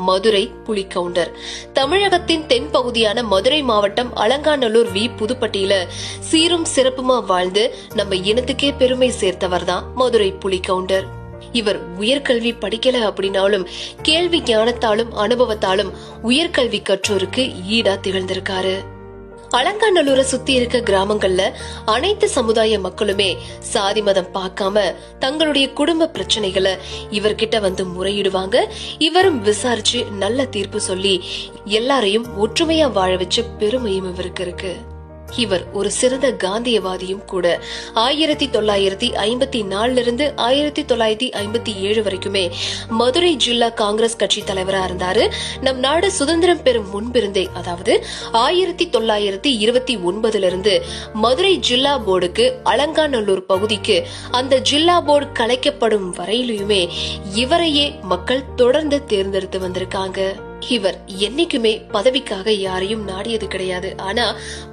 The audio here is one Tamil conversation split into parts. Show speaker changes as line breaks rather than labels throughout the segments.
மதுரை புலிகவுண்டர். தமிழகத்தின் தென் பகுதியான மதுரை மாவட்டம் அலங்காநல்லூர் வி புதுப்பட்டியில சீரும் சிறப்புமா வாழ்ந்து நம்ம இனத்துக்கே பெருமை சேர்த்தவர் தான் மதுரை புலிகவுண்டர். இவர் உயர்கல்வி படிக்கல அப்படின்னாலும் கேள்வி ஞானத்தாலும் அனுபவத்தாலும் உயர்கல்வி கற்றோருக்கு ஈடா திகழ்ந்திருக்காரு. அலங்காநல்லூரை சுத்தி இருக்க கிராமங்கள்ல அனைத்து சமுதாய மக்களுமே சாதி மதம் பார்க்காம தங்களுடைய குடும்ப பிரச்சனைகளை இவர்கிட்ட வந்து முறையிடுவாங்க. இவரும் விசாரிச்சு நல்ல தீர்ப்பு சொல்லி எல்லாரையும் ஒற்றுமையா வாழ வச்ச பெருமையும் இவருக்கு இருக்கு. இவர் ஒரு சிறந்த காந்தியவாதியும் கூட. 1954 இருந்து 1957 வரைக்குமே மதுரை ஜில்லா காங்கிரஸ் கட்சி தலைவரா இருந்தாரு. நம் நாடு சுதந்திரம் பெறும் முன்பிருந்தே, அதாவது 1929 இருந்து மதுரை ஜில்லா போர்டுக்கு அலங்காநல்லூர் பகுதிக்கு அந்த ஜில்லா போர்டு கலைக்கப்படும் வரையிலுமே இவரையே மக்கள் தொடர்ந்து தேர்ந்தெடுத்து வந்திருக்காங்க. இவர் என்னைக்குமே பதவிக்காக யாரையும் நாடியது கிடையாது. ஆனா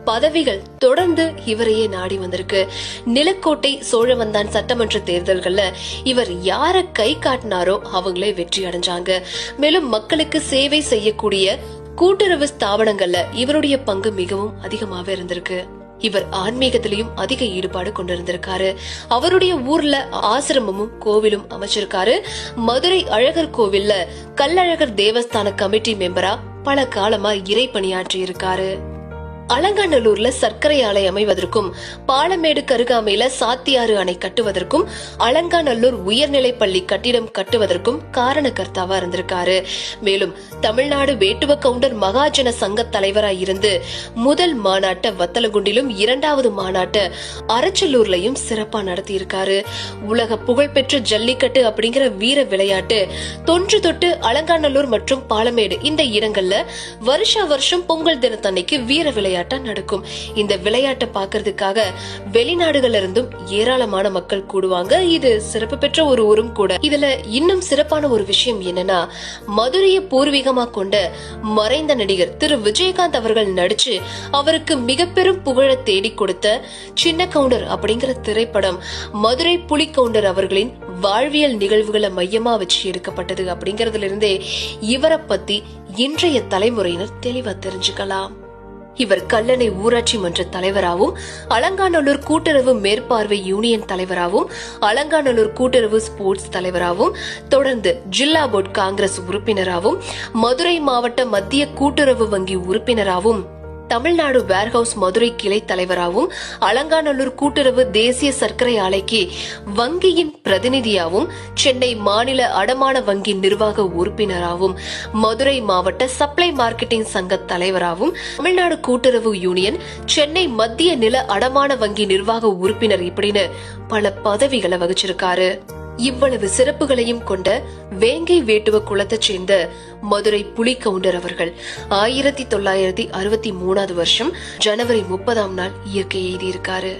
பதவிகள் தொடர்ந்து இவரையே நாடி வந்திருக்கு. நிலக்கோட்டை சோழவந்தான் சட்டமன்ற தேர்தல்கள்ல இவர் யார கை காட்டினாரோ அவங்களே வெற்றி அடைஞ்சாங்க. மேலும் மக்களுக்கு சேவை செய்யக்கூடிய கூட்டுறவு ஸ்தாபனங்கள்ல இவருடைய பங்கு மிகவும் அதிகமாவே இருந்திருக்கு. இவர் ஆன்மீகத்திலையும் அதிக ஈடுபாடு கொண்டிருந்திருக்காரு. அவருடைய ஊர்ல ஆசிரமமும் கோவிலும் அமைச்சிருக்காரு. மதுரை அழகர் கோவில்ல கல்லழகர் தேவஸ்தான கமிட்டி மெம்பரா பல காலமா இறை பணியாற்றி இருக்காரு. அலங்காநல்லூர்ல சர்க்கரை ஆலை அமைவதற்கும் பாலமேடு கருகாமையில சாத்தியாறு அணை கட்டுவதற்கும் அலங்காநல்லூர் உயர்நிலை பள்ளி கட்டிடம் கட்டுவதற்கும் காரணகர்த்தாவா இருந்திருக்காரு. மேலும் தமிழ்நாடு வேட்டுவ கவுண்டர் மகாஜன சங்க தலைவராய் இருந்து முதல் மாநாட்டை வத்தலகுண்டிலும் 2வது மாநாட்டை அரச்சலூர்லயும் சிறப்பா நடத்தி இருக்காரு. உலக புகழ்பெற்ற ஜல்லிக்கட்டு அப்படிங்கிற வீர விளையாட்டு தொன்று தொட்டு அலங்காநல்லூர் மற்றும் பாலமேடு இந்த இடங்கள்ல வருஷா வருஷம் பொங்கல் தினத்தன்னைக்கு வீர விளையாட்டு நடக்கும். இந்த விளையாட்டை பாக்குறதுக்காக வெளிநாடுகள்ல இருந்தும் ஏராளமான மக்கள் கூடுவாங்க. இது சிறப்பு பெற்ற ஒரு ஊரும் கூட. இதுல இன்னும் சிறப்பான ஒரு விஷயம் என்னன்னா, மதுரையை பூர்வீகமா கொண்ட மறைந்த நடிகர் திரு விஜயகாந்த் அவர்கள் நடிச்சு அவருக்கு மிக பெரும் புகழ தேடி கொடுத்த சின்ன கவுண்டர் அப்படிங்கிற திரைப்படம் மதுரை புலிகவுண்டர் அவர்களின் வாழ்வியல் நிகழ்வுகளை மையமா வச்சு எடுக்கப்பட்டது. அப்படிங்கறதுல இருந்தே இவரை பத்தி இன்றைய தலைமுறையினர் தெளிவா தெரிஞ்சுக்கலாம். இவர் கல்லணை ஊராட்சி மன்ற தலைவராகவும் அலங்காநல்லூர் கூட்டுறவு மேற்பார்வை யூனியன் தலைவராகவும் அலங்காநல்லூர் கூட்டுறவு ஸ்போர்ட்ஸ் தலைவராகவும் தொடர்ந்து ஜில்லா போர்டு காங்கிரஸ் உறுப்பினராகவும் மதுரை மாவட்ட மத்திய கூட்டுறவு வங்கி உறுப்பினராகவும் தமிழ்நாடு வேர்ஹவுஸ் மதுரை கிளை தலைவராகவும் அலங்காநல்லூர் கூட்டுறவு தேசிய சர்க்கரை ஆலைக்கு வங்கியின் பிரதிநிதியாகவும் சென்னை மாநில அடமான வங்கி நிர்வாக உறுப்பினராகவும் மதுரை மாவட்ட சப்ளை மார்க்கெட்டிங் சங்க தலைவராகவும் தமிழ்நாடு கூட்டுறவு யூனியன் சென்னை மத்திய நில அடமான வங்கி நிர்வாக உறுப்பினர் இப்படின்னு பல பதவிகளை வகிச்சிருக்காரு. இவ்வளவு சிறப்புகளையும் கொண்ட வேங்கை வேட்டுவ குலத்தை சேர்ந்த மதுரை புலிகவுண்டர் அவர்கள் 1963 ஜனவரி 30 இயற்கை எழுதியிருக்காரு.